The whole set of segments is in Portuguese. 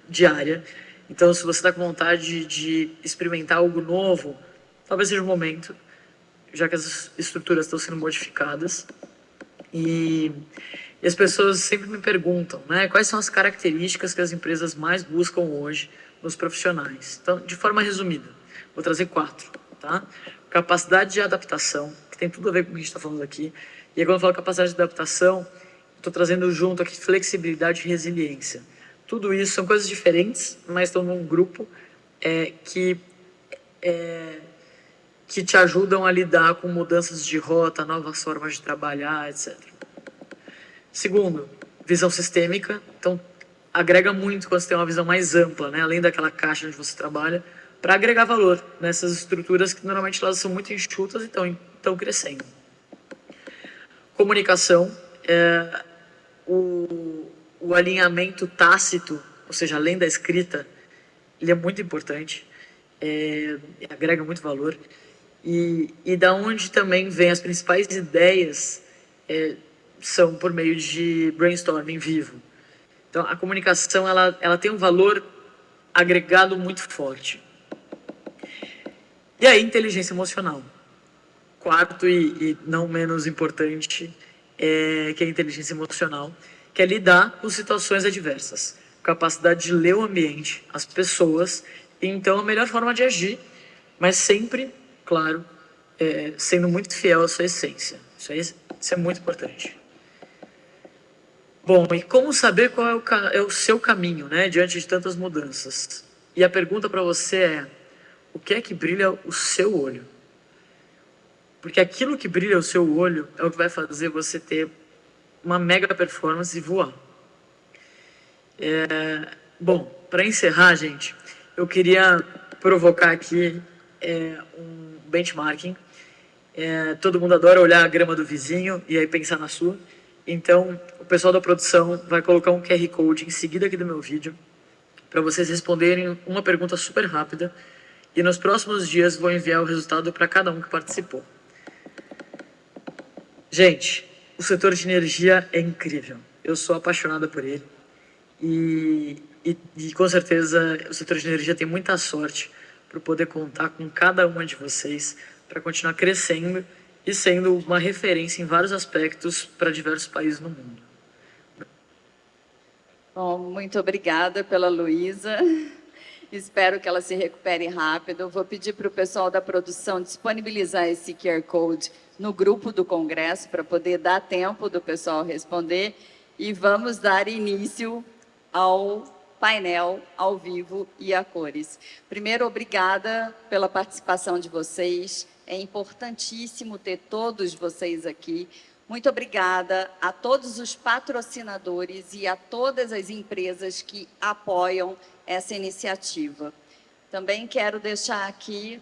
diária. Então, se você está com vontade de experimentar algo novo, talvez seja o momento, já que as estruturas estão sendo modificadas. E as pessoas sempre me perguntam, né, quais são as características que as empresas mais buscam hoje nos profissionais. Então, de forma resumida, vou trazer 4, tá? Capacidade de adaptação, que tem tudo a ver com o que a gente está falando aqui. E aí, quando eu falo capacidade de adaptação, estou trazendo junto aqui flexibilidade e resiliência. Tudo isso são coisas diferentes, mas estão num grupo que te ajudam a lidar com mudanças de rota, novas formas de trabalhar, etc. Segundo, visão sistêmica. Então, agrega muito quando você tem uma visão mais ampla, né? Além daquela caixa onde você trabalha, para agregar valor nessas estruturas que normalmente elas são muito enxutas e estão crescendo. Comunicação. O alinhamento tácito, ou seja, além da escrita, ele é muito importante, agrega muito valor. E da onde também vem as principais ideias são por meio de brainstorming vivo. Então, a comunicação ela tem um valor agregado muito forte. E aí, inteligência emocional. Quarto e não menos importante, que é a inteligência emocional, que é lidar com situações adversas. Capacidade de ler o ambiente, as pessoas, e então a melhor forma de agir, mas sempre, claro, sendo muito fiel à sua essência. Isso é muito importante. Bom, e como saber qual é o seu caminho, né, diante de tantas mudanças? E a pergunta para você é, o que é que brilha o seu olho? Porque aquilo que brilha o seu olho é o que vai fazer você ter uma mega performance e voar. Bom, para encerrar, gente, eu queria provocar aqui um benchmarking. Todo mundo adora olhar a grama do vizinho e aí pensar na sua. Então, o pessoal da produção vai colocar um QR Code em seguida aqui do meu vídeo para vocês responderem uma pergunta super rápida e nos próximos dias vou enviar o resultado para cada um que participou. Gente, o setor de energia é incrível. Eu sou apaixonada por ele e com certeza o setor de energia tem muita sorte por poder contar com cada uma de vocês para continuar crescendo e sendo uma referência em vários aspectos para diversos países no mundo. Bom, muito obrigada pela Luísa. Espero que ela se recupere rápido. Vou pedir para o pessoal da produção disponibilizar esse QR Code no grupo do Congresso para poder dar tempo do pessoal responder. E vamos dar início ao painel ao vivo e a cores. Primeiro, obrigada pela participação de vocês. É importantíssimo ter todos vocês aqui. Muito obrigada a todos os patrocinadores e a todas as empresas que apoiam essa iniciativa. Também quero deixar aqui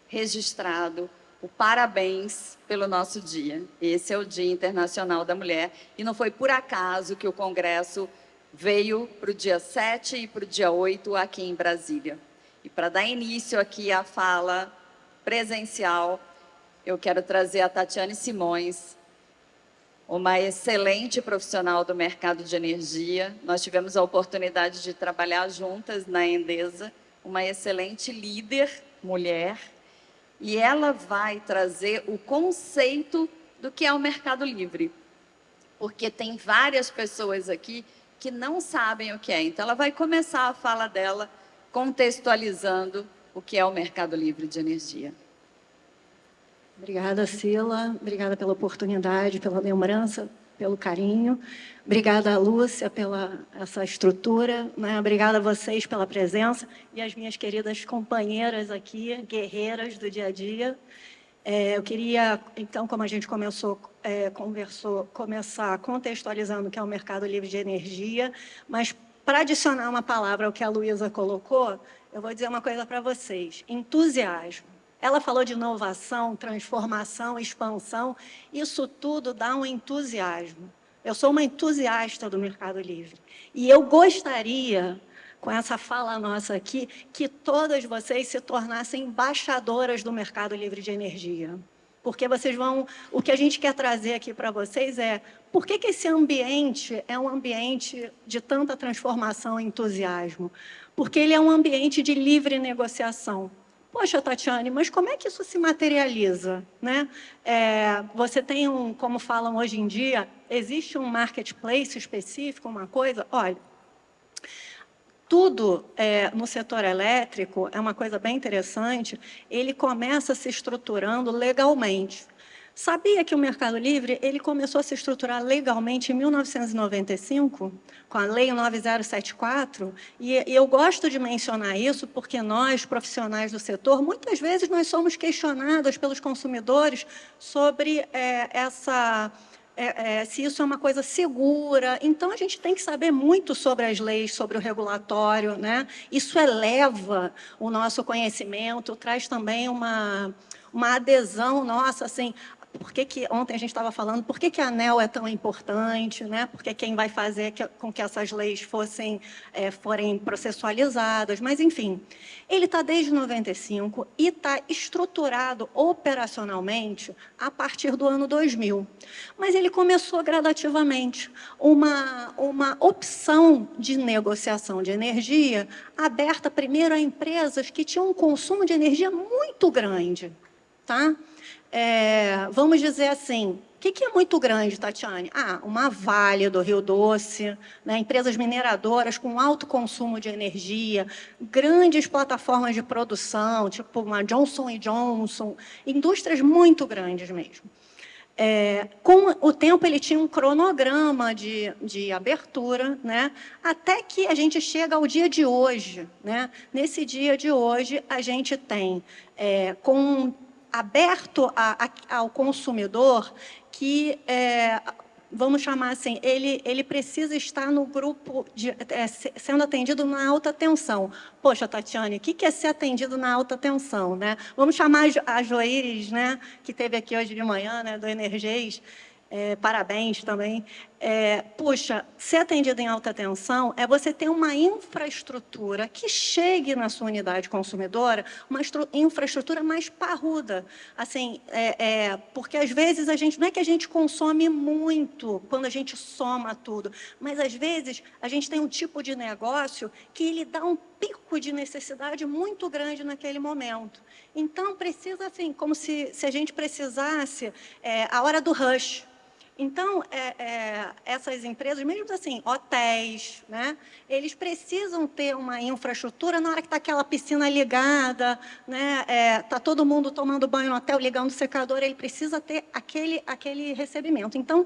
registrado o parabéns pelo nosso dia. Esse é o Dia Internacional da Mulher e não foi por acaso que o Congresso veio para o dia 7 e para o dia 8 aqui em Brasília. E para dar início aqui à fala presencial, eu quero trazer a Tatiane Simões, uma excelente profissional do mercado de energia. Nós tivemos a oportunidade de trabalhar juntas na Endesa, uma excelente líder, mulher, e ela vai trazer o conceito do que é o Mercado Livre, porque tem várias pessoas aqui que não sabem o que é. Então, ela vai começar a fala dela contextualizando o que é o Mercado Livre de Energia. Obrigada, Sila. Obrigada pela oportunidade, pela lembrança, pelo carinho. Obrigada, Lúcia, pela essa estrutura, né? Obrigada a vocês pela presença e as minhas queridas companheiras aqui, guerreiras do dia a dia. Eu queria, então, como a gente começar contextualizando o que é o Mercado Livre de Energia, mas para adicionar uma palavra ao que a Luísa colocou, eu vou dizer uma coisa para vocês: entusiasmo. Ela falou de inovação, transformação, expansão. Isso tudo dá um entusiasmo. Eu sou uma entusiasta do Mercado Livre. E eu gostaria, com essa fala nossa aqui, que todas vocês se tornassem embaixadoras do Mercado Livre de Energia. Porque vocês vão... O que a gente quer trazer aqui para vocês é por que esse ambiente é um ambiente de tanta transformação e entusiasmo? Porque ele é um ambiente de livre negociação. Poxa, Tatiane, mas como é que isso se materializa, né? Você tem como falam hoje em dia, existe um marketplace específico, uma coisa? Olha, tudo no setor elétrico é uma coisa bem interessante, ele começa se estruturando legalmente. Sabia que o Mercado Livre ele começou a se estruturar legalmente em 1995, com a Lei 9074, e eu gosto de mencionar isso porque nós, profissionais do setor, muitas vezes nós somos questionados pelos consumidores sobre se isso é uma coisa segura. Então, a gente tem que saber muito sobre as leis, sobre o regulatório, né? Isso eleva o nosso conhecimento, traz também uma adesão nossa, assim, ontem a gente estava falando, por que a ANEEL é tão importante, né? Porque quem vai fazer com que essas leis forem processualizadas, mas, enfim, ele está desde 95 e está estruturado operacionalmente a partir do ano 2000. Mas ele começou gradativamente, uma opção de negociação de energia aberta primeiro a empresas que tinham um consumo de energia muito grande, tá? Vamos dizer assim, o que é muito grande, Tatiane? Uma Vale do Rio Doce, né, empresas mineradoras com alto consumo de energia, grandes plataformas de produção, tipo uma Johnson & Johnson, indústrias muito grandes mesmo. Com o tempo, ele tinha um cronograma de abertura, né, até que a gente chega ao dia de hoje. Né? Nesse dia de hoje, a gente tem, aberto ao consumidor que, vamos chamar assim, ele precisa estar no grupo, sendo atendido na alta tensão. Poxa, Tatiane, o que é ser atendido na alta tensão? Né? Vamos chamar a Joíris, né, que esteve aqui hoje de manhã, né, do Energies, parabéns também. Puxa, ser atendido em alta tensão é você ter uma infraestrutura que chegue na sua unidade consumidora, uma infraestrutura mais parruda. Assim, porque, às vezes, não é que a gente consome muito quando a gente soma tudo, mas, às vezes, a gente tem um tipo de negócio que ele dá um pico de necessidade muito grande naquele momento. Então, precisa, assim, como se a gente precisasse, a hora do rush. Então, essas empresas, mesmo assim, hotéis, né, eles precisam ter uma infraestrutura na hora que está aquela piscina ligada, né, está todo mundo tomando banho no hotel, ligando o secador, ele precisa ter aquele recebimento. Então,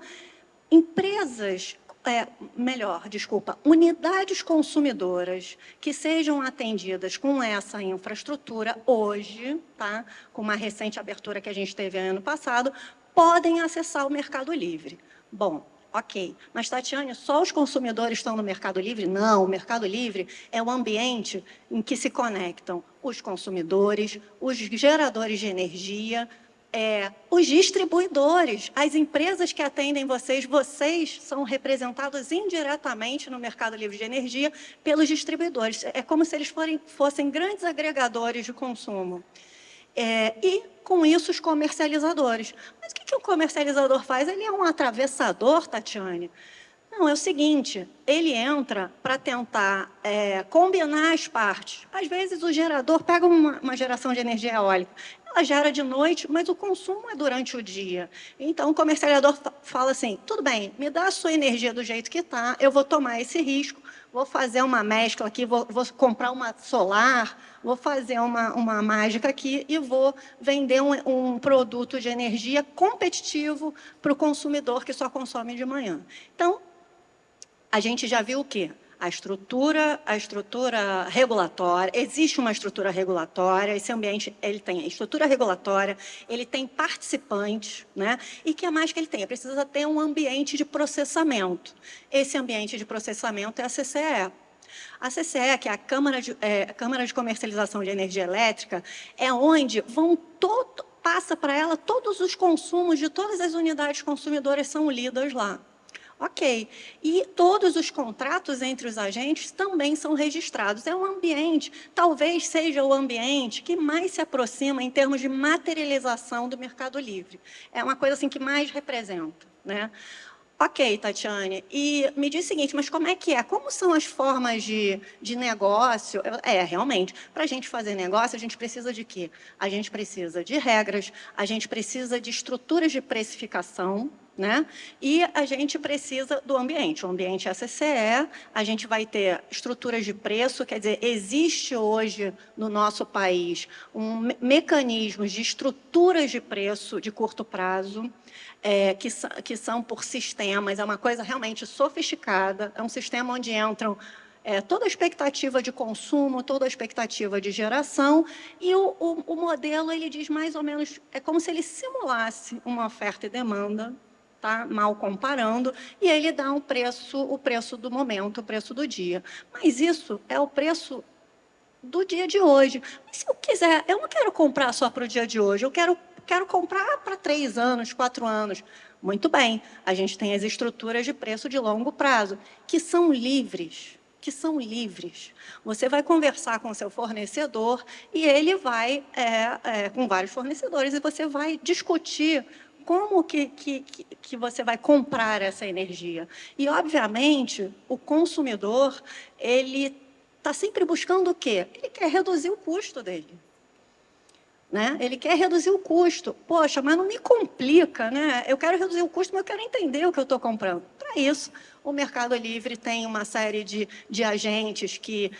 unidades consumidoras que sejam atendidas com essa infraestrutura hoje, tá, com uma recente abertura que a gente teve ano passado, podem acessar o Mercado Livre. Bom, ok. Mas, Tatiane, só os consumidores estão no Mercado Livre? Não, o Mercado Livre é o ambiente em que se conectam os consumidores, os geradores de energia, os distribuidores, as empresas que atendem vocês são representados indiretamente no Mercado Livre de Energia pelos distribuidores. É como se eles fossem grandes agregadores de consumo. E, com isso, os comercializadores. Mas o que o comercializador faz? Ele é um atravessador, Tatiane? Não, é o seguinte, ele entra para tentar combinar as partes. Às vezes, o gerador pega uma geração de energia eólica, ela gera de noite, mas o consumo é durante o dia. Então, o comercializador fala assim, tudo bem, me dá a sua energia do jeito que está, eu vou tomar esse risco, vou fazer uma mescla aqui, vou comprar uma solar, vou fazer uma mágica aqui e vou vender um produto de energia competitivo para o consumidor que só consome de manhã. Então, a gente já viu o quê? A estrutura regulatória, existe uma estrutura regulatória, esse ambiente ele tem estrutura regulatória, ele tem participantes, né? E o que mais que ele tem? Precisa ter um ambiente de processamento. Esse ambiente de processamento é a CCE. A CCE, que é a Câmara de Comercialização de Energia Elétrica, é onde passa para ela todos os consumos de todas as unidades consumidoras são lidas lá. Ok. E todos os contratos entre os agentes também são registrados. É um ambiente, talvez seja o ambiente que mais se aproxima em termos de materialização do Mercado Livre. É uma coisa assim que mais representa, né? Ok, Tatiane. E me diz o seguinte, mas como é que é? Como são as formas de negócio? Realmente, para a gente fazer negócio, a gente precisa de quê? A gente precisa de regras, a gente precisa de estruturas de precificação, né? E a gente precisa do ambiente. O ambiente SCE, a gente vai ter estruturas de preço, quer dizer, existe hoje no nosso país mecanismos de estruturas de preço de curto prazo, que são por sistemas, é uma coisa realmente sofisticada, é um sistema onde entram toda a expectativa de consumo, toda a expectativa de geração, e o modelo, ele diz mais ou menos, é como se ele simulasse uma oferta e demanda, tá? Mal comparando, e ele dá o preço do momento, o preço do dia. Mas isso é o preço do dia de hoje. Mas se eu quiser, eu não quero comprar só para o dia de hoje, eu quero comprar para 3 anos, 4 anos. Muito bem, a gente tem as estruturas de preço de longo prazo, que são livres. Você vai conversar com o seu fornecedor e ele vai, com vários fornecedores, e você vai discutir como que você vai comprar essa energia. E, obviamente, o consumidor, ele está sempre buscando o quê? Ele quer reduzir o custo dele. Né? Ele quer reduzir o custo. Poxa, mas não me complica, né? Eu quero reduzir o custo, mas eu quero entender o que eu estou comprando. Para isso, o Mercado Livre tem uma série de agentes que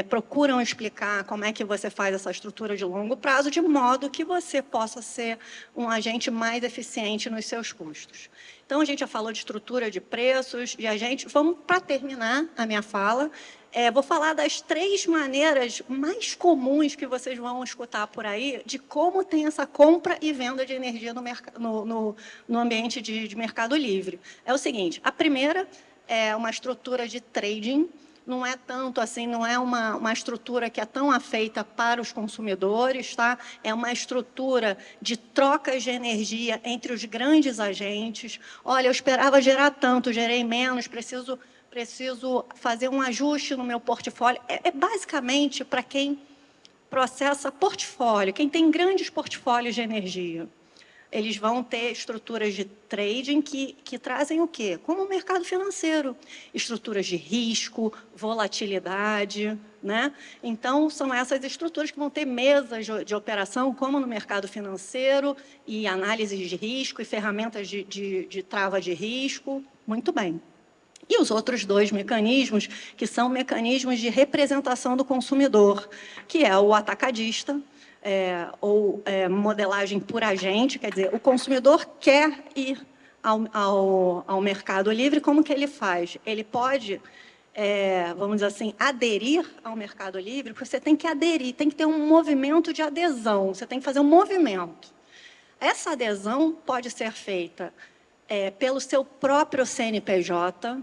procuram explicar como é que você faz essa estrutura de longo prazo, de modo que você possa ser um agente mais eficiente nos seus custos. Então, a gente já falou de estrutura de preços, de agente. Vamos, para terminar a minha fala, vou falar das 3 maneiras mais comuns que vocês vão escutar por aí de como tem essa compra e venda de energia no ambiente de Mercado Livre. É o seguinte, a primeira é uma estrutura de trading, não é tanto assim, não é uma estrutura que é tão afeita para os consumidores, tá? É uma estrutura de trocas de energia entre os grandes agentes. Olha, eu esperava gerar tanto, gerei menos, preciso fazer um ajuste no meu portfólio. É basicamente para quem processa portfólio, quem tem grandes portfólios de energia. Eles vão ter estruturas de trading que trazem o quê? Como o mercado financeiro. Estruturas de risco, volatilidade, né? Então, são essas estruturas que vão ter mesas de operação, como no mercado financeiro, e análises de risco, e ferramentas de trava de risco. Muito bem. E os outros 2 mecanismos, que são mecanismos de representação do consumidor, que é o atacadista, ou modelagem por agente, quer dizer, o consumidor quer ir ao Mercado Livre, como que ele faz? Ele pode, vamos dizer assim, aderir ao Mercado Livre, porque você tem que aderir, tem que ter um movimento de adesão, você tem que fazer um movimento. Essa adesão pode ser feita pelo seu próprio CNPJ.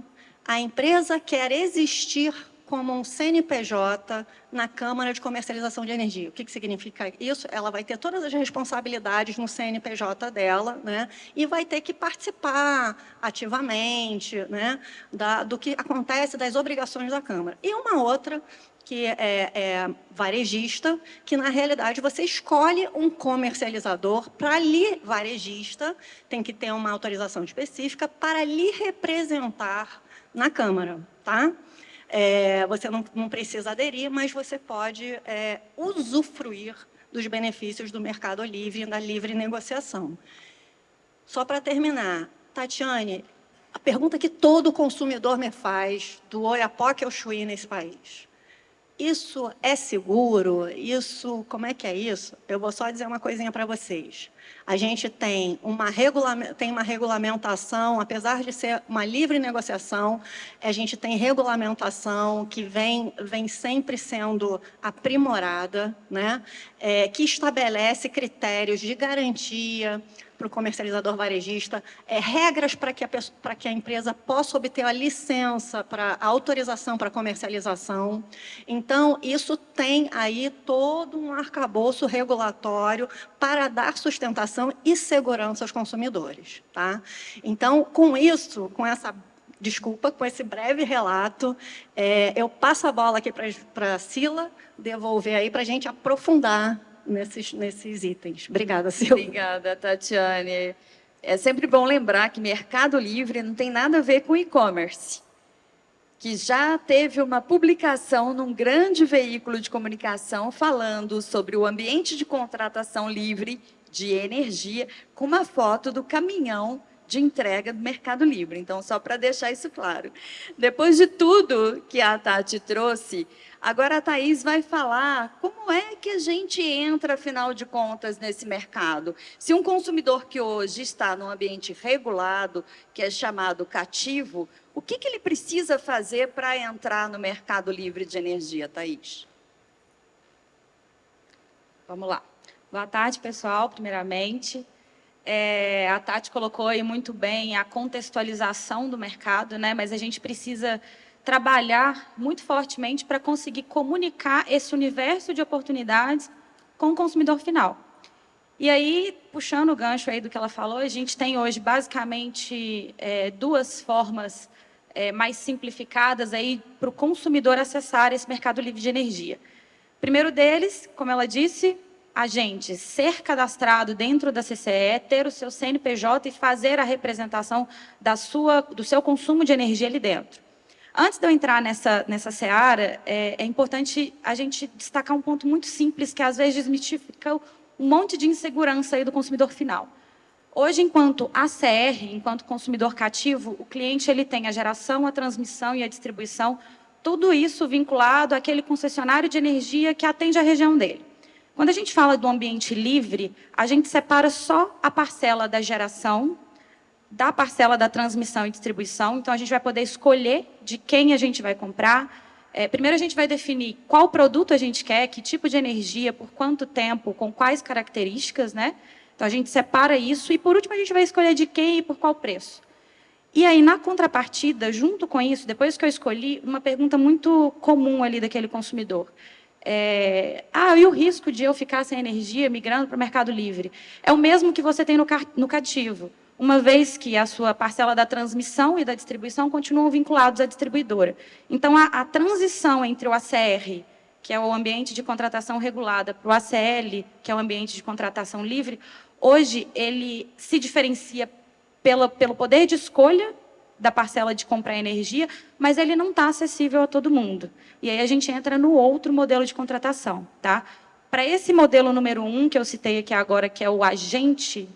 A empresa quer existir como um CNPJ na Câmara de Comercialização de Energia. O que significa isso? Ela vai ter todas as responsabilidades no CNPJ dela, né? E vai ter que participar ativamente, né? Do que acontece, das obrigações da Câmara. E uma outra, que é varejista, que, na realidade, você escolhe um comercializador para lhe, varejista, tem que ter uma autorização específica para lhe representar na Câmara, tá? Você não precisa aderir, mas você pode usufruir dos benefícios do Mercado Livre e da livre negociação. Só para terminar, Tatiane, a pergunta que todo consumidor me faz, do Oiapoque ao Chuí nesse país: isso é seguro? Como é que é isso? Eu vou só dizer uma coisinha para vocês. A gente tem uma regulamentação, apesar de ser uma livre negociação, a gente tem regulamentação que vem sempre sendo aprimorada, né? Que estabelece critérios de garantia para o comercializador varejista, regras para que a empresa possa obter a licença, a autorização para comercialização. Então, isso tem aí todo um arcabouço regulatório para dar sustentação e segurança aos consumidores, tá? Então, com isso, com essa desculpa, com esse breve relato, eu passo a bola aqui para a Sila devolver aí para a gente aprofundar nesses itens. Obrigada, Sila. Obrigada, Tatiane. É sempre bom lembrar que Mercado Livre não tem nada a ver com e-commerce, que já teve uma publicação num grande veículo de comunicação falando sobre o ambiente de contratação livre de energia, com uma foto do caminhão de entrega do Mercado Livre. Então, só para deixar isso claro. Depois de tudo que a Tati trouxe, agora a Thaís vai falar como é que a gente entra, afinal de contas, nesse mercado. Se um consumidor que hoje está num ambiente regulado, que é chamado cativo, o que ele precisa fazer para entrar no Mercado Livre de energia, Thaís? Vamos lá. Boa tarde, pessoal, primeiramente. A Tati colocou aí muito bem a contextualização do mercado, né? Mas a gente precisa trabalhar muito fortemente para conseguir comunicar esse universo de oportunidades com o consumidor final. E aí, puxando o gancho aí do que ela falou, a gente tem hoje basicamente duas formas mais simplificadas aí para o consumidor acessar esse mercado livre de energia. Primeiro deles, como ela disse, a gente ser cadastrado dentro da CCE, ter o seu CNPJ e fazer a representação do seu consumo de energia ali dentro. Antes de eu entrar nessa seara, é importante a gente destacar um ponto muito simples, que às vezes desmistifica um monte de insegurança aí do consumidor final. Hoje, enquanto ACR, enquanto consumidor cativo, o cliente ele tem a geração, a transmissão e a distribuição, tudo isso vinculado àquele concessionário de energia que atende a região dele. Quando a gente fala do ambiente livre, a gente separa só a parcela da geração, da parcela da transmissão e distribuição. Então, a gente vai poder escolher de quem a gente vai comprar. Primeiro, a gente vai definir qual produto a gente quer, que tipo de energia, por quanto tempo, com quais características, né? Então, a gente separa isso. E, por último, a gente vai escolher de quem e por qual preço. E aí, na contrapartida, junto com isso, depois que eu escolhi, uma pergunta muito comum ali daquele consumidor. E o risco de eu ficar sem energia migrando para o Mercado Livre? É o mesmo que você tem no cativo, uma vez que a sua parcela da transmissão e da distribuição continuam vinculados à distribuidora. Então, a transição entre o ACR, que é o ambiente de contratação regulada, para o ACL, que é o ambiente de contratação livre, hoje ele se diferencia pelo poder de escolha da parcela de comprar energia, mas ele não está acessível a todo mundo. E aí a gente entra no outro modelo de contratação. Tá? Para esse modelo número 1, que eu citei aqui agora, que é o agente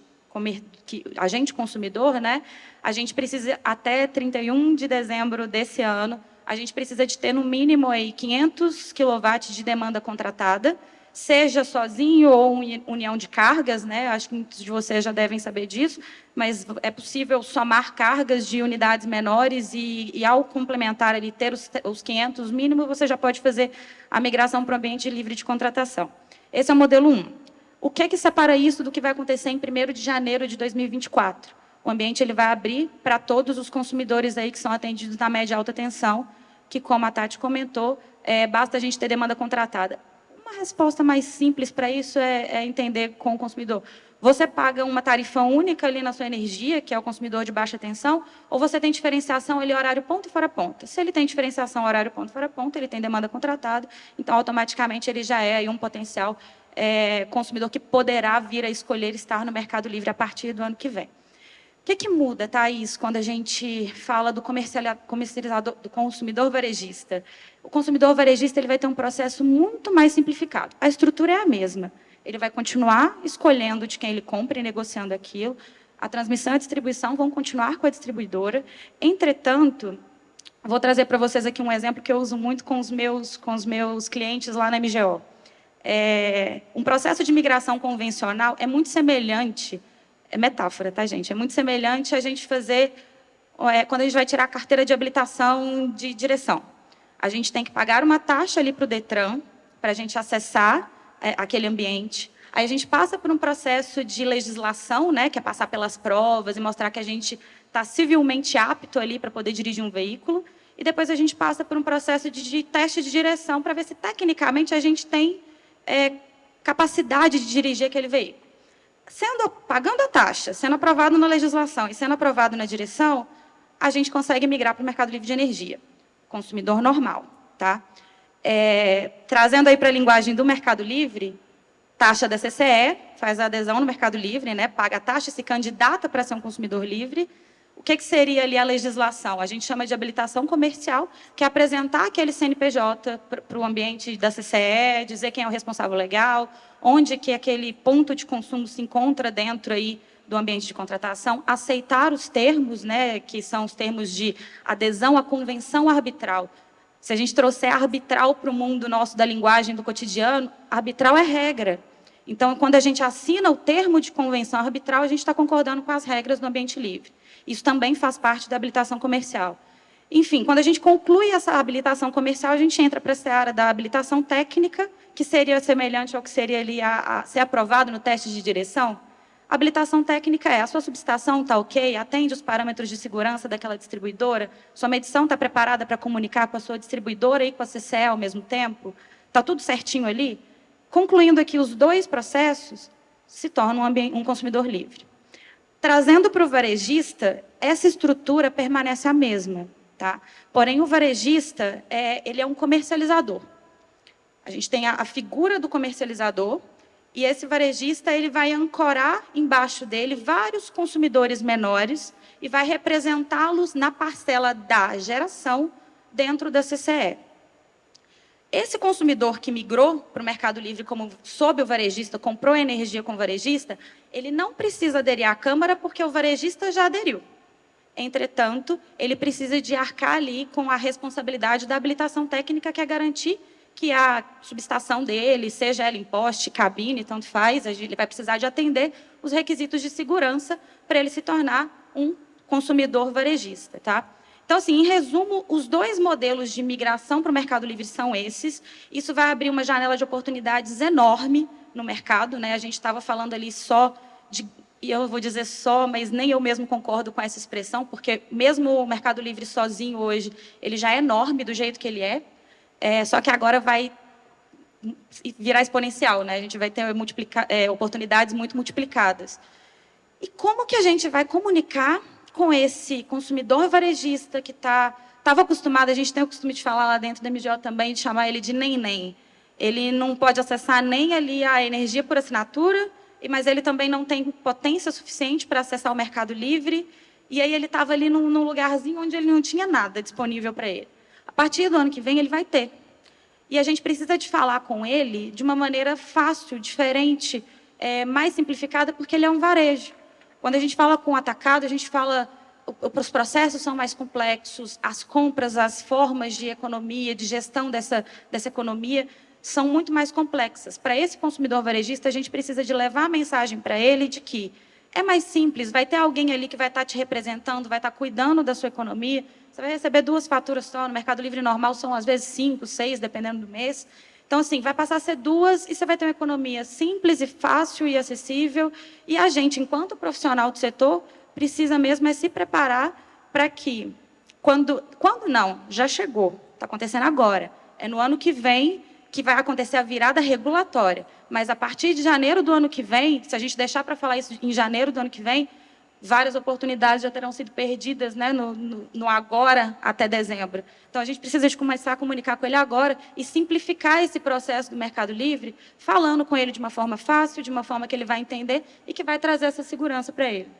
consumidor, né? A gente precisa, até 31 de dezembro desse ano, a gente precisa de ter no mínimo aí 500 kW de demanda contratada, seja sozinho ou em união de cargas, né? Acho que muitos de vocês já devem saber disso, mas é possível somar cargas de unidades menores e ao complementar ali, ter os 500 mínimo, você já pode fazer a migração para o ambiente livre de contratação. Esse é o modelo 1. O que separa isso do que vai acontecer em 1º de janeiro de 2024? O ambiente ele vai abrir para todos os consumidores aí que são atendidos na média e alta tensão, que, como a Tati comentou, basta a gente ter demanda contratada. Uma resposta mais simples para isso é entender com o consumidor. Você paga uma tarifa única ali na sua energia, que é o consumidor de baixa tensão, ou você tem diferenciação ali horário ponta e fora ponta? Se ele tem diferenciação horário ponta e fora ponta, ele tem demanda contratada, então automaticamente ele já é aí um potencial consumidor que poderá vir a escolher estar no Mercado Livre a partir do ano que vem. O que muda, Thaís, quando a gente fala do comercializador, do consumidor varejista? O consumidor varejista ele vai ter um processo muito mais simplificado. A estrutura é a mesma. Ele vai continuar escolhendo de quem ele compra e negociando aquilo. A transmissão e a distribuição vão continuar com a distribuidora. Entretanto, vou trazer para vocês aqui um exemplo que eu uso muito com os meus clientes lá na MGO. Um processo de migração convencional é muito semelhante, é metáfora, tá, gente? É muito semelhante a gente fazer, quando a gente vai tirar a carteira de habilitação de direção. A gente tem que pagar uma taxa ali para o Detran, para a gente acessar aquele ambiente. Aí a gente passa por um processo de legislação, né, que é passar pelas provas e mostrar que a gente está civilmente apto ali para poder dirigir um veículo. E depois a gente passa por um processo de teste de direção para ver se, tecnicamente, a gente tem capacidade de dirigir aquele veículo. Pagando a taxa, sendo aprovado na legislação e sendo aprovado na direção, a gente consegue migrar para o mercado livre de energia, consumidor normal. Tá? Trazendo aí para a linguagem do mercado livre, taxa da CCE, faz a adesão no mercado livre, né, paga a taxa, se candidata para ser um consumidor livre. O que seria ali a legislação? A gente chama de habilitação comercial, que é apresentar aquele CNPJ para o ambiente da CCE, dizer quem é o responsável legal, onde que aquele ponto de consumo se encontra dentro aí do ambiente de contratação, aceitar os termos, né, que são os termos de adesão à convenção arbitral. Se a gente trouxer arbitral para o mundo nosso da linguagem do cotidiano, arbitral é regra. Então, quando a gente assina o termo de convenção arbitral, a gente está concordando com as regras do ambiente livre. Isso também faz parte da habilitação comercial. Enfim, quando a gente conclui essa habilitação comercial, a gente entra para a seara da habilitação técnica, que seria semelhante ao que seria ali a ser aprovado no teste de direção. A habilitação técnica é: a sua subestação está ok, atende os parâmetros de segurança daquela distribuidora, sua medição está preparada para comunicar com a sua distribuidora e com a CCE ao mesmo tempo, está tudo certinho ali? Concluindo aqui os dois processos, se torna um consumidor livre. Trazendo para o varejista, essa estrutura permanece a mesma. Tá? Porém, o varejista ele é um comercializador. A gente tem a figura do comercializador, e esse varejista ele vai ancorar embaixo dele vários consumidores menores e vai representá-los na parcela da geração dentro da CCE. Esse consumidor que migrou para o Mercado Livre como sob o varejista, comprou energia com o varejista, ele não precisa aderir à Câmara porque o varejista já aderiu. Entretanto, ele precisa de arcar ali com a responsabilidade da habilitação técnica, que é garantir que a subestação dele, seja ela em poste, cabine, tanto faz, ele vai precisar de atender os requisitos de segurança para ele se tornar um consumidor varejista. Tá? Então, assim, em resumo, os dois modelos de migração para o Mercado Livre são esses. Isso vai abrir uma janela de oportunidades enorme no mercado. Né? A gente estava falando ali só de... E eu vou dizer só, mas nem eu mesmo concordo com essa expressão, porque mesmo o Mercado Livre sozinho hoje, ele já é enorme do jeito que ele é. Só que agora vai virar exponencial, né? A gente vai ter oportunidades muito multiplicadas. E como que a gente vai comunicar com esse consumidor varejista que estava acostumado, a gente tem o costume de falar lá dentro da MGO também, de chamar ele de nem-nem. Ele não pode acessar nem ali a energia por assinatura, mas ele também não tem potência suficiente para acessar o Mercado Livre, e aí ele estava ali num lugarzinho onde ele não tinha nada disponível para ele. A partir do ano que vem, ele vai ter. E a gente precisa de falar com ele de uma maneira fácil, diferente, mais simplificada, porque ele é um varejo. Quando a gente fala com o atacado, a gente fala... Os processos são mais complexos, as compras, as formas de economia, de gestão dessa economia, são muito mais complexas. Para esse consumidor varejista, a gente precisa de levar a mensagem para ele de que é mais simples, vai ter alguém ali que vai estar te representando, vai estar cuidando da sua economia. Você vai receber 2 faturas só, no Mercado Livre normal são às vezes 5, 6, dependendo do mês. Então, assim, vai passar a ser 2 e você vai ter uma economia simples e fácil e acessível. E a gente, enquanto profissional do setor, precisa mesmo se preparar para que, quando não, já chegou, está acontecendo agora, é no ano que vem que vai acontecer a virada regulatória. Mas, a partir de janeiro do ano que vem, se a gente deixar para falar isso em janeiro do ano que vem, várias oportunidades já terão sido perdidas, né, no agora até dezembro. Então, a gente precisa de começar a comunicar com ele agora e simplificar esse processo do Mercado Livre, falando com ele de uma forma fácil, de uma forma que ele vai entender e que vai trazer essa segurança para ele.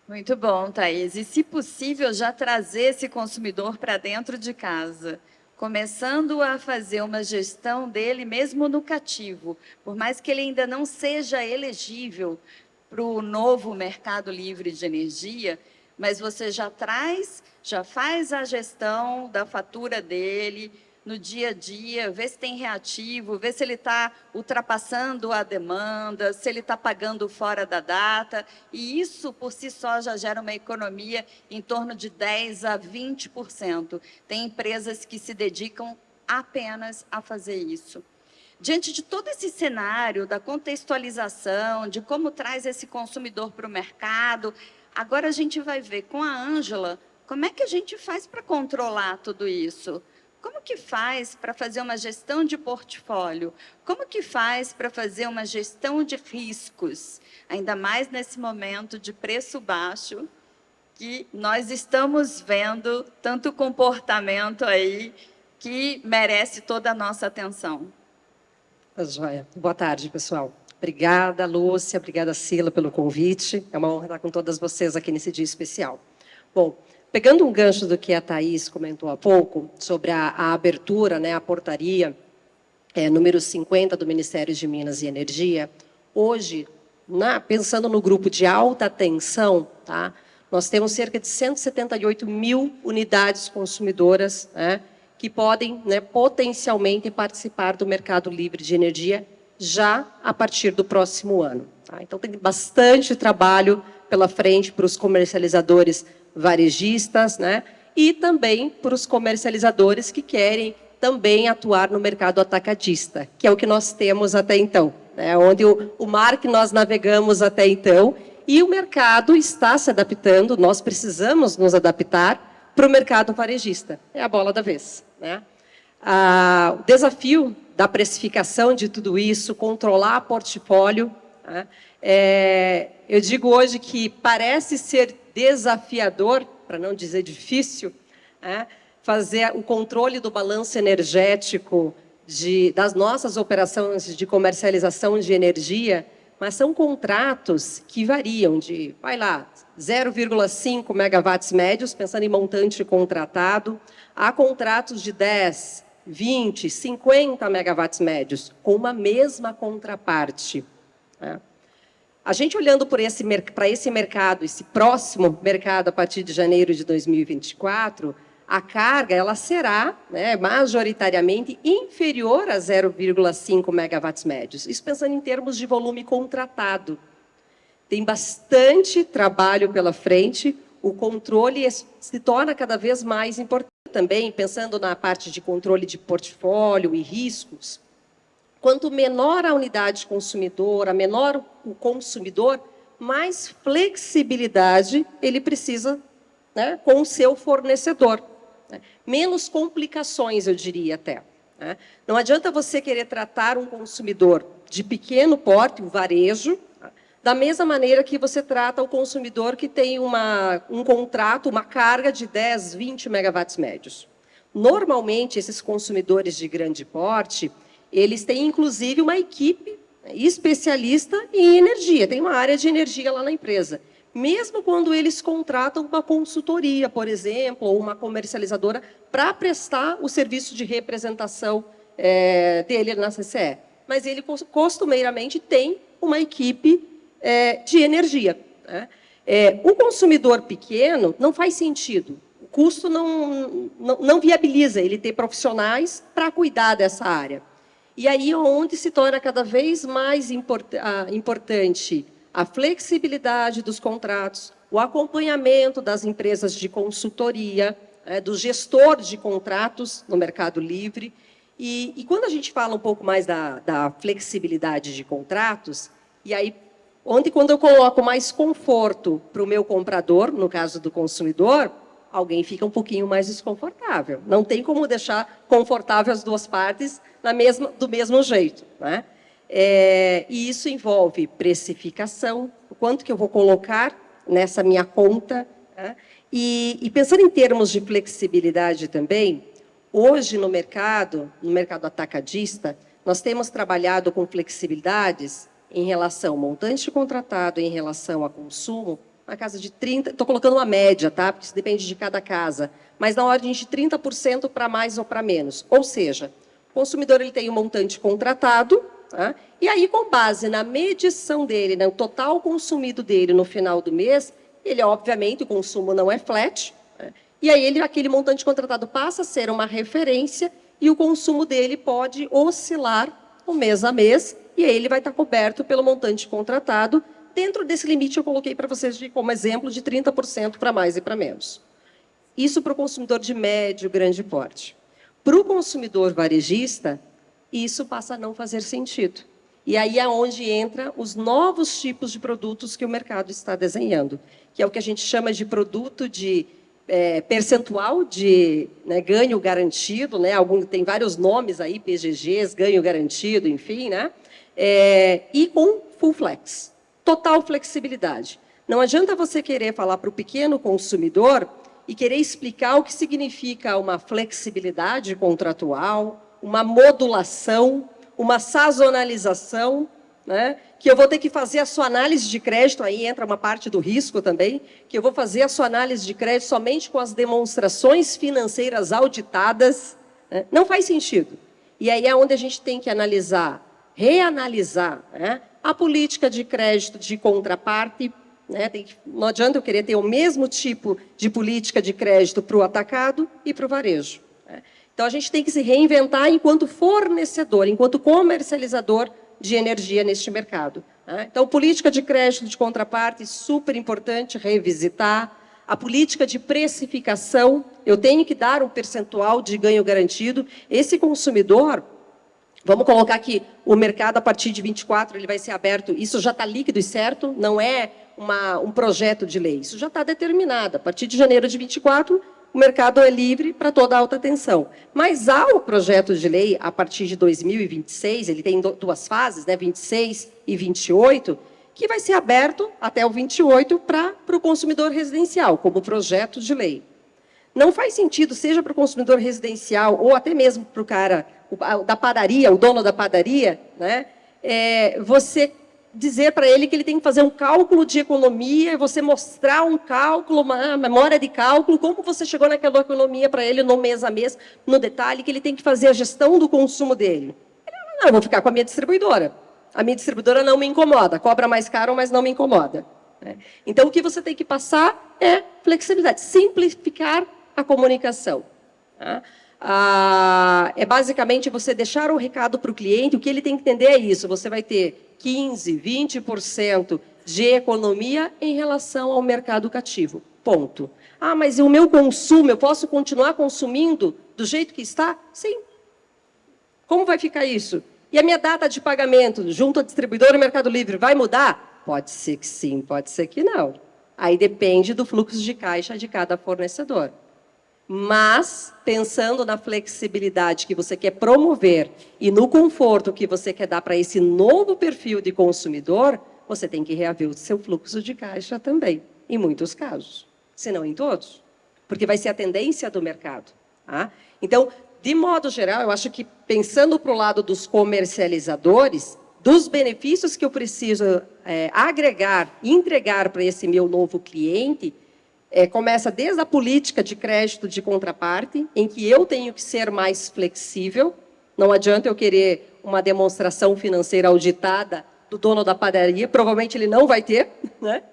Muito bom, Thaís. E, se possível, já trazer esse consumidor para dentro de casa, começando a fazer uma gestão dele mesmo no cativo, por mais que ele ainda não seja elegível para o novo Mercado Livre de Energia, mas você já faz a gestão da fatura dele no dia a dia, vê se tem reativo, vê se ele está ultrapassando a demanda, se ele está pagando fora da data, e isso por si só já gera uma economia em torno de 10% a 20%. Tem empresas que se dedicam apenas a fazer isso. Diante de todo esse cenário da contextualização, de como traz esse consumidor para o mercado, agora a gente vai ver com a Ângela como é que a gente faz para controlar tudo isso. Como que faz para fazer uma gestão de portfólio? Como que faz para fazer uma gestão de riscos? Ainda mais nesse momento de preço baixo. que nós estamos vendo tanto comportamento aí que merece toda a nossa atenção. Tá joia. Boa tarde, pessoal. Obrigada, Lúcia, obrigada, Sila, pelo convite. É uma honra estar com todas vocês aqui nesse dia especial. Bom, pegando um gancho do que a Thaís comentou há pouco, sobre a abertura, né, a portaria número 50 do Ministério de Minas e Energia, hoje, pensando no grupo de alta tensão, tá, nós temos cerca de 178 mil unidades consumidoras, né, que podem, né, potencialmente participar do mercado livre de energia já a partir do próximo ano. Tá? Então, tem bastante trabalho pela frente para os comercializadores varejistas, né, e também para os comercializadores que querem também atuar no mercado atacadista, que é o que nós temos até então, né, onde o mar que nós navegamos até então, e o mercado está se adaptando, nós precisamos nos adaptar para o mercado varejista. É a bola da vez. Né? O desafio da precificação de tudo isso, controlar portfólio, né? Eu digo hoje que parece ser desafiador, para não dizer difícil, né? Fazer o controle do balanço energético das nossas operações de comercialização de energia, mas são contratos que variam de, 0,5 megawatts médios, pensando em montante contratado, há contratos de 10, 20, 50 megawatts médios, com uma mesma contraparte. Né? A gente olhando para esse mercado, esse próximo mercado a partir de janeiro de 2024, a carga ela será, né, majoritariamente inferior a 0,5 megawatts médios. Isso pensando em termos de volume contratado. Tem bastante trabalho pela frente, o controle se torna cada vez mais importante também, pensando na parte de controle de portfólio e riscos. Quanto menor a unidade consumidora, menor o consumidor, mais flexibilidade ele precisa, né, com o seu fornecedor. Menos complicações, eu diria até. Né? Não adianta você querer tratar um consumidor de pequeno porte, um varejo, da mesma maneira que você trata o consumidor que tem um contrato, uma carga de 10, 20 megawatts médios. Normalmente, esses consumidores de grande porte, eles têm, inclusive, uma equipe especialista em energia, tem uma área de energia lá na empresa. Mesmo quando eles contratam uma consultoria, por exemplo, ou uma comercializadora, para prestar o serviço de representação dele na CCE. Mas ele, costumeiramente, tem uma equipe de energia. Né? O consumidor pequeno não faz sentido. O custo não viabiliza ele ter profissionais para cuidar dessa área. E aí é onde se torna cada vez mais importante a flexibilidade dos contratos, o acompanhamento das empresas de consultoria, do gestor de contratos no Mercado Livre. E quando a gente fala um pouco mais da flexibilidade de contratos, e aí, quando eu coloco mais conforto para o meu comprador, no caso do consumidor, alguém fica um pouquinho mais desconfortável. Não tem como deixar confortável as duas partes do mesmo jeito. Né? E isso envolve precificação, o quanto que eu vou colocar nessa minha conta. Né? E pensando em termos de flexibilidade também, hoje no mercado atacadista, nós temos trabalhado com flexibilidades em relação ao montante contratado, em relação a consumo, na casa de 30%, estou colocando uma média, tá? Porque isso depende de cada casa, mas na ordem de 30% para mais ou para menos. Ou seja, o consumidor ele tem um montante contratado, tá? E aí, com base na medição dele, no total consumido dele no final do mês, ele, obviamente, o consumo não é flat, né? E aí aquele montante contratado passa a ser uma referência e o consumo dele pode oscilar um mês a mês, e aí ele vai estar coberto pelo montante contratado. Dentro desse limite, eu coloquei para vocês como exemplo de 30% para mais e para menos. Isso para o consumidor de médio, grande porte. Para o consumidor varejista, isso passa a não fazer sentido. E aí é onde entram os novos tipos de produtos que o mercado está desenhando, que é o que a gente chama de produto de percentual de ganho garantido, né? Tem vários nomes aí, PGGs, ganho garantido, enfim, né? E com full flex. Total flexibilidade. Não adianta você querer falar para o pequeno consumidor e querer explicar o que significa uma flexibilidade contratual, uma modulação, uma sazonalização, né? Que eu vou ter que fazer a sua análise de crédito, aí entra uma parte do risco também, que eu vou fazer a sua análise de crédito somente com as demonstrações financeiras auditadas, né? Não faz sentido. E aí é onde a gente tem que analisar, reanalisar, né, a política de crédito de contraparte, né? Não adianta eu querer ter o mesmo tipo de política de crédito para o atacado e para o varejo, né? Então, a gente tem que se reinventar enquanto fornecedor, enquanto comercializador de energia neste mercado, né? Então, política de crédito de contraparte, super importante revisitar. A política de precificação, eu tenho que dar um percentual de ganho garantido. Esse consumidor, vamos colocar que o mercado, a partir de 24, ele vai ser aberto, isso já está líquido e certo, não é um projeto de lei, isso já está determinado. A partir de janeiro de 24, o mercado é livre para toda a alta tensão. Mas há o projeto de lei, a partir de 2026, ele tem duas fases, né, 26 e 28, que vai ser aberto até o 28 para o consumidor residencial, como projeto de lei. Não faz sentido, seja para o consumidor residencial ou até mesmo para o cara da padaria, o dono da padaria, né, você dizer para ele que ele tem que fazer um cálculo de economia, você mostrar um cálculo, uma memória de cálculo, como você chegou naquela economia para ele no mês a mês, no detalhe, que ele tem que fazer a gestão do consumo dele. Não, eu vou ficar com a minha distribuidora. A minha distribuidora não me incomoda, cobra mais caro, mas não me incomoda, né? Então, o que você tem que passar é flexibilidade, simplificar a comunicação, tá? É basicamente você deixar o recado para o cliente, o que ele tem que entender é isso, você vai ter 15%, 20% de economia em relação ao mercado cativo, ponto. Ah, mas o meu consumo, eu posso continuar consumindo do jeito que está? Sim. Como vai ficar isso? E a minha data de pagamento junto à distribuidora e Mercado Livre vai mudar? Pode ser que sim, pode ser que não. Aí depende do fluxo de caixa de cada fornecedor. Mas, pensando na flexibilidade que você quer promover e no conforto que você quer dar para esse novo perfil de consumidor, você tem que reaver o seu fluxo de caixa também, em muitos casos, se não em todos, porque vai ser a tendência do mercado, tá? Então, de modo geral, eu acho que, pensando para o lado dos comercializadores, dos benefícios que eu preciso agregar, entregar para esse meu novo cliente, começa desde a política de crédito de contraparte, em que eu tenho que ser mais flexível. Não adianta eu querer uma demonstração financeira auditada do dono da padaria, provavelmente ele não vai ter, né?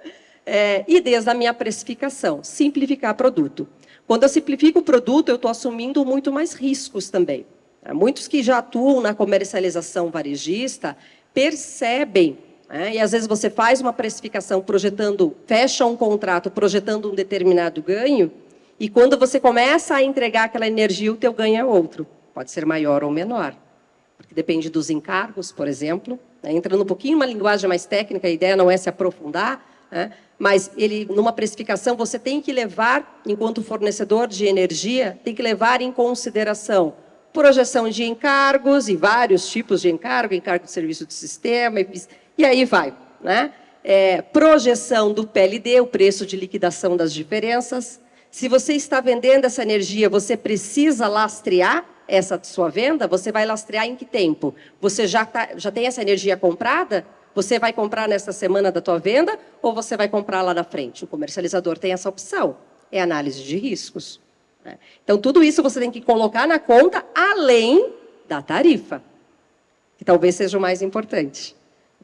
E desde a minha precificação, simplificar produto. Quando eu simplifico o produto, eu estou assumindo muito mais riscos também. Muitos que já atuam na comercialização varejista percebem, e às vezes você faz uma precificação fecha um contrato projetando um determinado ganho, e quando você começa a entregar aquela energia, o teu ganho é outro. Pode ser maior ou menor, porque depende dos encargos, por exemplo. Entrando um pouquinho uma linguagem mais técnica, a ideia não é se aprofundar, mas numa precificação você tem que levar, enquanto fornecedor de energia, tem que levar em consideração projeção de encargos, e vários tipos de encargo de serviço de sistema, e aí vai, né? Projeção do PLD, o preço de liquidação das diferenças. Se você está vendendo essa energia, você precisa lastrear essa sua venda, você vai lastrear em que tempo? Você já tem essa energia comprada? Você vai comprar nessa semana da tua venda ou você vai comprar lá na frente? O comercializador tem essa opção, é análise de riscos, né? Então, tudo isso você tem que colocar na conta, além da tarifa, que talvez seja o mais importante.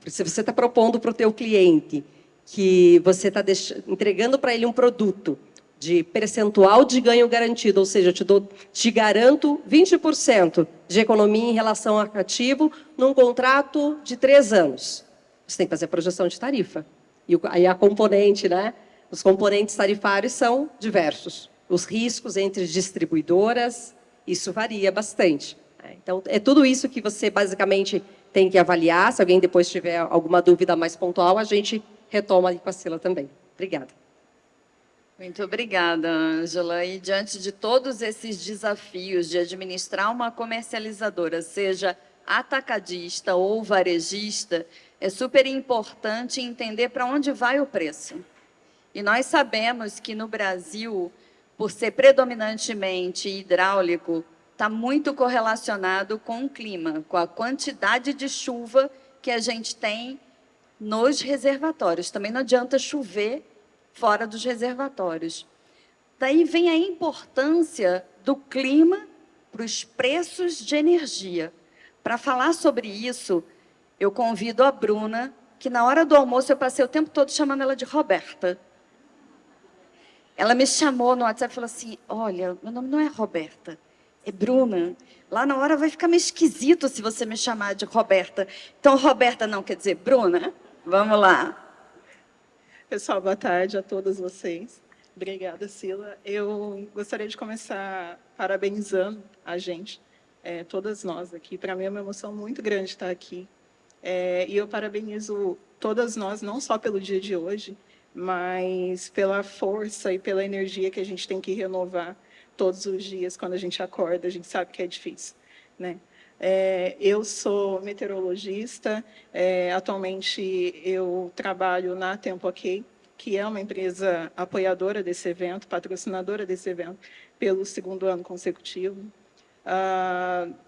Se você está propondo para o teu cliente que você está entregando para ele um produto de percentual de ganho garantido, ou seja, eu te garanto 20% de economia em relação ao ativo num contrato de 3 anos. Você tem que fazer a projeção de tarifa. E aí a componente, né? Os componentes tarifários são diversos. Os riscos entre distribuidoras, isso varia bastante. Então, é tudo isso que você basicamente tem que avaliar. Se alguém depois tiver alguma dúvida mais pontual, a gente retoma aí com a Cila também. Obrigada. Muito obrigada, Ângela. E diante de todos esses desafios de administrar uma comercializadora, seja atacadista ou varejista, é super importante entender para onde vai o preço. E nós sabemos que no Brasil, por ser predominantemente hidráulico, está muito correlacionado com o clima, com a quantidade de chuva que a gente tem nos reservatórios. Também não adianta chover fora dos reservatórios. Daí vem a importância do clima para os preços de energia. Para falar sobre isso, eu convido a Bruna, que na hora do almoço eu passei o tempo todo chamando ela de Roberta. Ela me chamou no WhatsApp e falou assim, olha, meu nome não é Roberta, é Bruna. Lá na hora vai ficar meio esquisito se você me chamar de Roberta. Então, Roberta não quer dizer Bruna? Vamos lá. Pessoal, boa tarde a todos vocês. Obrigada, Sila. Eu gostaria de começar parabenizando a gente, todas nós aqui. Para mim é uma emoção muito grande estar aqui. E eu parabenizo todas nós, não só pelo dia de hoje, mas pela força e pela energia que a gente tem que renovar todos os dias. Quando a gente acorda, a gente sabe que é difícil, né? Eu sou meteorologista, atualmente eu trabalho na Tempo OK, que é uma empresa apoiadora desse evento, patrocinadora desse evento, pelo 2º ano consecutivo.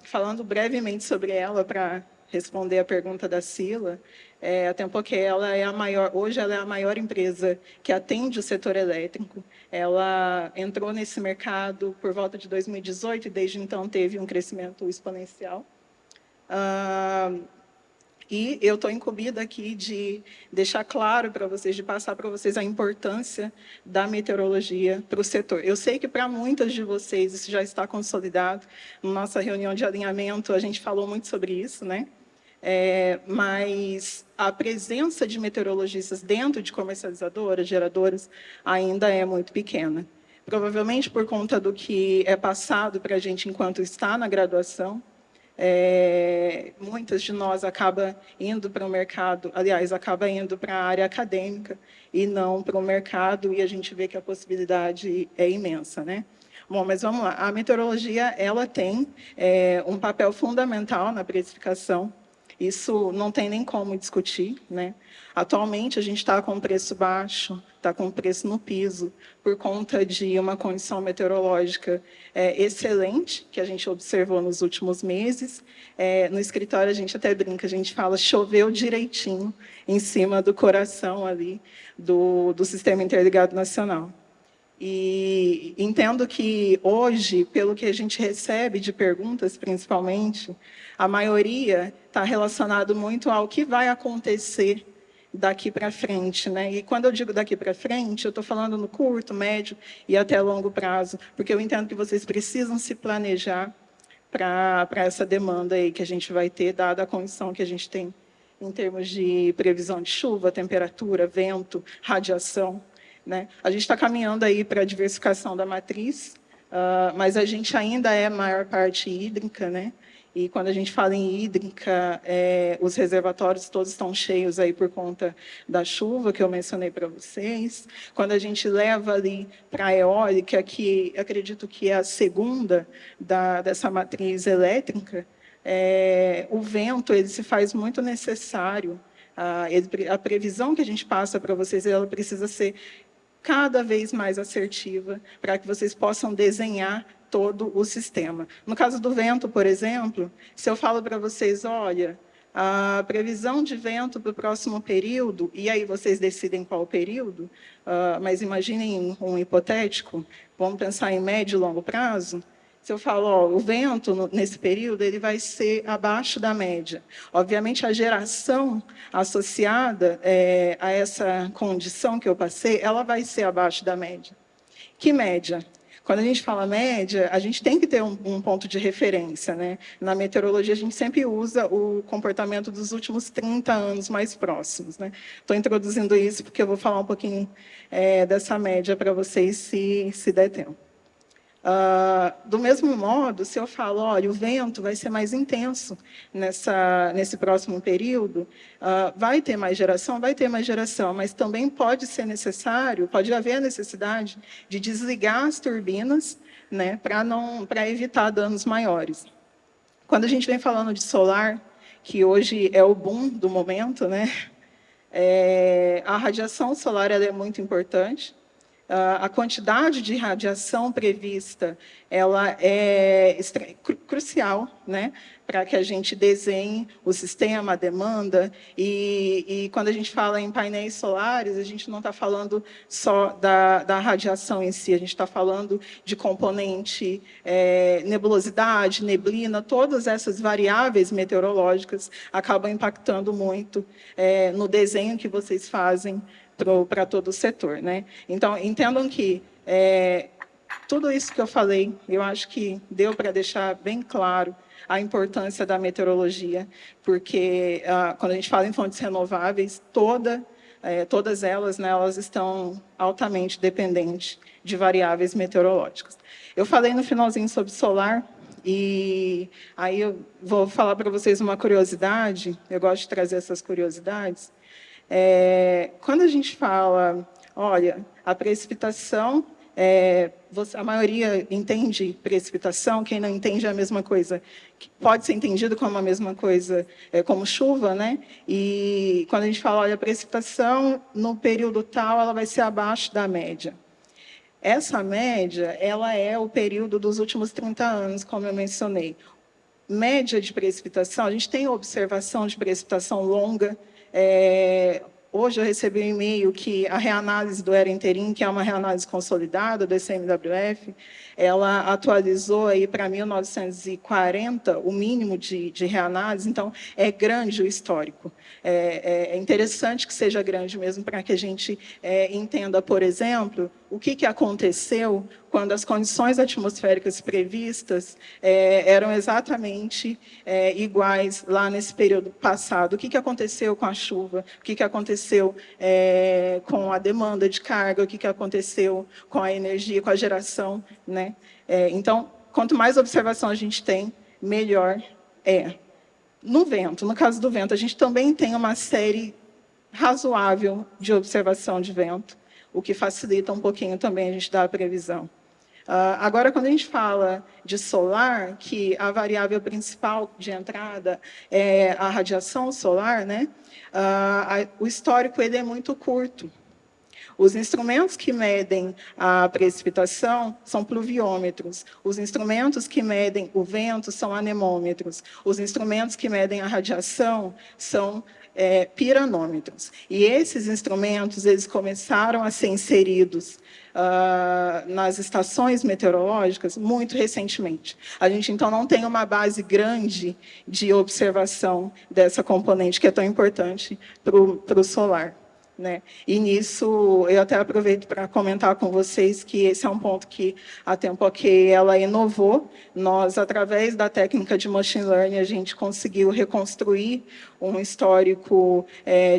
Falando brevemente sobre ela, para responder a pergunta da Sila, a Tempo OK, hoje ela é a maior empresa que atende o setor elétrico. Ela entrou nesse mercado por volta de 2018 e desde então teve um crescimento exponencial. E eu estou incumbida aqui de deixar claro para vocês, de passar para vocês a importância da meteorologia para o setor. Eu sei que para muitas de vocês isso já está consolidado. Na nossa reunião de alinhamento, a gente falou muito sobre isso, né? Mas a presença de meteorologistas dentro de comercializadoras, geradoras, ainda é muito pequena. Provavelmente por conta do que é passado para a gente enquanto está na graduação, muitas de nós acabam indo para o mercado, aliás, acaba indo para a área acadêmica e não para o mercado, e a gente vê que a possibilidade é imensa, né? Bom, mas vamos lá. A meteorologia, ela tem um papel fundamental na precificação. Isso não tem nem como discutir, né? Atualmente, a gente está com preço baixo, está com preço no piso, por conta de uma condição meteorológica excelente, que a gente observou nos últimos meses. No escritório, a gente até brinca, a gente fala, choveu direitinho em cima do coração ali do Sistema Interligado Nacional. E entendo que hoje, pelo que a gente recebe de perguntas, principalmente, a maioria está relacionado muito ao que vai acontecer daqui para frente, né? E quando eu digo daqui para frente, eu estou falando no curto, médio e até longo prazo, porque eu entendo que vocês precisam se planejar para essa demanda aí que a gente vai ter, dada a condição que a gente tem em termos de previsão de chuva, temperatura, vento, radiação, né? A gente está caminhando aí para a diversificação da matriz, mas a gente ainda é a maior parte hídrica, né? E quando a gente fala em hídrica, os reservatórios todos estão cheios aí por conta da chuva que eu mencionei para vocês. Quando a gente leva ali para a eólica, que acredito que é a segunda dessa matriz elétrica, o vento ele se faz muito necessário. A previsão que a gente passa para vocês, ela precisa ser cada vez mais assertiva para que vocês possam desenhar todo o sistema. No caso do vento, por exemplo, se eu falo para vocês, olha, a previsão de vento para o próximo período, e aí vocês decidem qual período, mas imaginem um hipotético, vamos pensar em médio e longo prazo. Se eu falo, ó, o vento, nesse período, ele vai ser abaixo da média. Obviamente, a geração associada a essa condição que eu passei, ela vai ser abaixo da média. Que média? Quando a gente fala média, a gente tem que ter um ponto de referência, né? Na meteorologia, a gente sempre usa o comportamento dos últimos 30 anos mais próximos, né? Estou introduzindo isso porque eu vou falar um pouquinho dessa média para vocês, se der tempo. Do mesmo modo, se eu falo, olha, o vento vai ser mais intenso nesse próximo período, vai ter mais geração, mas também pode ser necessário, pode haver a necessidade de desligar as turbinas, né, para evitar danos maiores. Quando a gente vem falando de solar, que hoje é o boom do momento, né, A radiação solar ela é muito importante. A quantidade de radiação prevista ela é crucial, né, para que a gente desenhe o sistema, a demanda. E quando a gente fala em painéis solares, a gente não está falando só da radiação em si, a gente está falando de componente, nebulosidade, neblina, todas essas variáveis meteorológicas acabam impactando muito no desenho que vocês fazem para todo o setor, né? Então, entendam que tudo isso que eu falei, eu acho que deu para deixar bem claro a importância da meteorologia, porque quando a gente fala em fontes renováveis, todas elas, né, elas estão altamente dependentes de variáveis meteorológicas. Eu falei no finalzinho sobre solar, e aí eu vou falar para vocês uma curiosidade, eu gosto de trazer essas curiosidades. Quando a gente fala, olha, a precipitação, a maioria entende precipitação, quem não entende é a mesma coisa, pode ser entendido como a mesma coisa, como chuva, né? E quando a gente fala, olha, a precipitação no período tal, ela vai ser abaixo da média. Essa média, ela é o período dos últimos 30 anos, como eu mencionei. Média de precipitação, a gente tem observação de precipitação longa. Hoje eu recebi um e-mail que a reanálise do ERA Interim, que é uma reanálise consolidada do CMWF, ela atualizou aí para 1940 o mínimo de reanálise, então é grande o histórico. É interessante que seja grande mesmo para que a gente entenda, por exemplo, o que aconteceu quando as condições atmosféricas previstas eram exatamente iguais lá nesse período passado. O que aconteceu com a chuva? O que aconteceu com a demanda de carga? O que aconteceu com a energia, com a geração, né? Então, quanto mais observação a gente tem, melhor é. No vento, no caso do vento, a gente também tem uma série razoável de observação de vento, o que facilita um pouquinho também a gente dar a previsão. Agora, quando a gente fala de solar, que a variável principal de entrada é a radiação solar, né? O histórico ele é muito curto. Os instrumentos que medem a precipitação são pluviômetros. Os instrumentos que medem o vento são anemômetros. Os instrumentos que medem a radiação são piranômetros. E esses instrumentos eles começaram a ser inseridos nas estações meteorológicas muito recentemente. A gente, então, não tem uma base grande de observação dessa componente que é tão importante para o solar, né? E nisso, eu até aproveito para comentar com vocês que esse é um ponto que a Tempo OK ela inovou. Nós, através da técnica de Machine Learning, a gente conseguiu reconstruir um histórico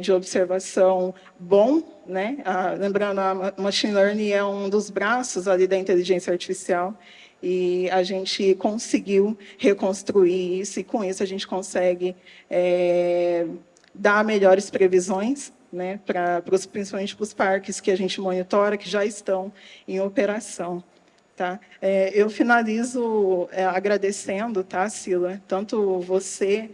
de observação bom, né? Lembrando, a Machine Learning é um dos braços ali da inteligência artificial, e a gente conseguiu reconstruir isso, e com isso a gente consegue dar melhores previsões, né, principalmente para os parques que a gente monitora, que já estão em operação. Tá? Eu finalizo agradecendo, tá, Sila, tanto você,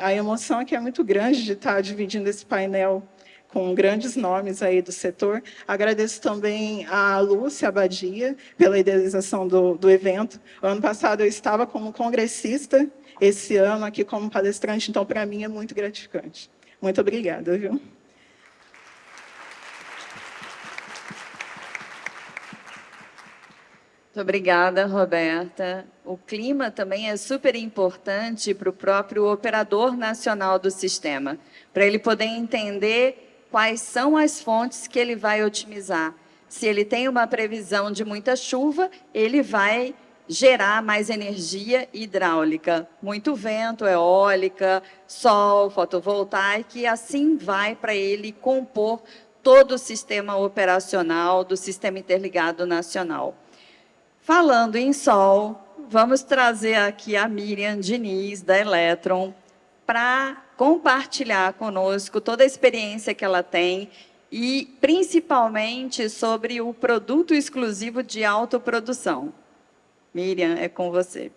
a emoção aqui é muito grande de estar dividindo esse painel com grandes nomes aí do setor. Agradeço também a Lúcia Abadia pela idealização do evento. O ano passado eu estava como congressista, esse ano aqui como palestrante, então para mim é muito gratificante. Muito obrigada, viu? Muito obrigada, Roberta. O clima também é super importante para o próprio operador nacional do sistema, para ele poder entender quais são as fontes que ele vai otimizar. Se ele tem uma previsão de muita chuva, ele vai gerar mais energia hidráulica, muito vento, eólica, sol, fotovoltaica, e assim vai para ele compor todo o sistema operacional do Sistema Interligado Nacional. Falando em sol, vamos trazer aqui a Miriam Diniz, da Electron, para compartilhar conosco toda a experiência que ela tem e, principalmente, sobre o produto exclusivo de autoprodução. Miriam, é com você.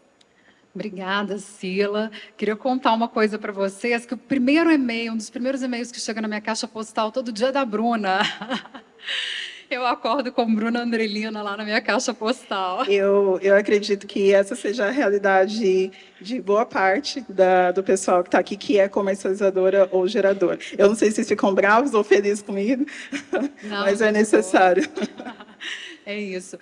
Obrigada, Sila. Queria contar uma coisa para vocês, que o primeiro e-mail, um dos primeiros e-mails que chega na minha caixa postal todo dia é da Bruna. Eu acordo com Bruna Andrelina lá na minha caixa postal. Eu acredito que essa seja a realidade de boa parte do pessoal que está aqui, que é comercializadora ou geradora. Eu não sei se vocês ficam bravos ou felizes comigo, Não, mas é muito necessário. É isso.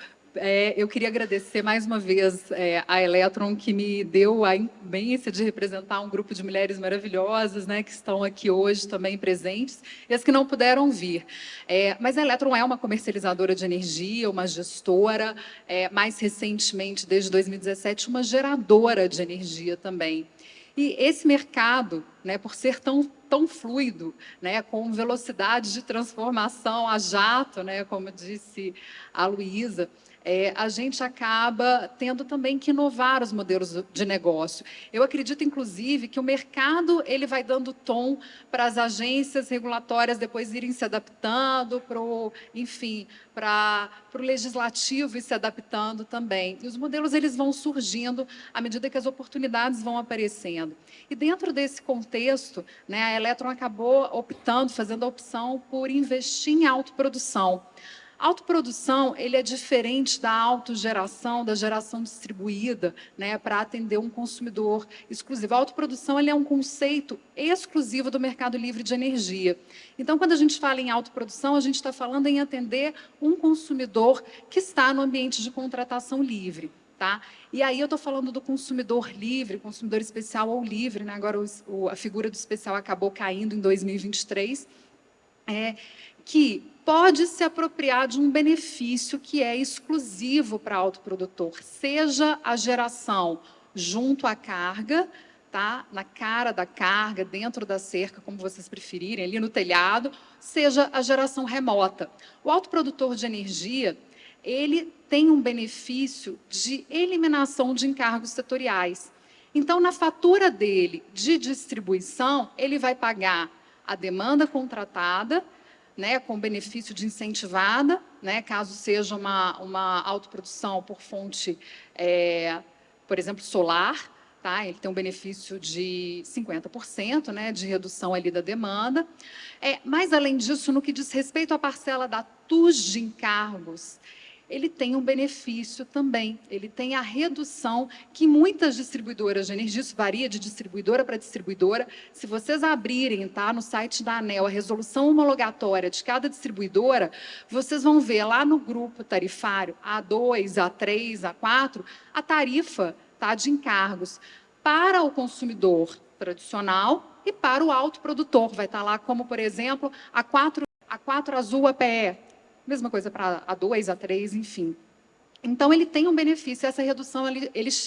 Eu queria agradecer mais uma vez a Eletron, que me deu a incumbência de representar um grupo de mulheres maravilhosas, né, que estão aqui hoje também presentes, e as que não puderam vir. Mas a Eletron é uma comercializadora de energia, uma gestora, mais recentemente, desde 2017, uma geradora de energia também. E esse mercado, né, por ser tão fluido, né, com velocidade de transformação a jato, né, como disse a Luísa, a gente acaba tendo também que inovar os modelos de negócio. Eu acredito, inclusive, que o mercado ele vai dando tom para as agências regulatórias depois irem se adaptando, enfim, para o legislativo ir se adaptando também. E os modelos eles vão surgindo à medida que as oportunidades vão aparecendo. E dentro desse contexto, né, a Eletron acabou fazendo a opção por investir em autoprodução. A autoprodução ele é diferente da autogeração, da geração distribuída, né, para atender um consumidor exclusivo. A autoprodução ele é um conceito exclusivo do mercado livre de energia. Então, quando a gente fala em autoprodução, a gente está falando em atender um consumidor que está no ambiente de contratação livre. Tá? E aí eu estou falando do consumidor livre, consumidor especial ou livre, né? Agora a figura do especial acabou caindo em 2023, que pode se apropriar de um benefício que é exclusivo para autoprodutor, seja a geração junto à carga, tá? Na cara da carga, dentro da cerca, como vocês preferirem, ali no telhado, seja a geração remota. O autoprodutor de energia, ele tem um benefício de eliminação de encargos setoriais. Então, na fatura dele de distribuição, ele vai pagar a demanda contratada, né, com benefício de incentivada, né, caso seja uma autoprodução por fonte, por exemplo, solar, tá? Ele tem um benefício de 50%, né, de redução ali da demanda. Mas, além disso, no que diz respeito à parcela da TUS de encargos, ele tem um benefício também, ele tem a redução que muitas distribuidoras de energia, isso varia de distribuidora para distribuidora, se vocês abrirem, tá, no site da ANEEL, a resolução homologatória de cada distribuidora, vocês vão ver lá no grupo tarifário A2, A3, A4, a tarifa, tá, de encargos para o consumidor tradicional e para o autoprodutor, vai estar lá como, por exemplo, A4 azul APE, mesma coisa para A2, A3, enfim. Então, ele tem um benefício. Essa redução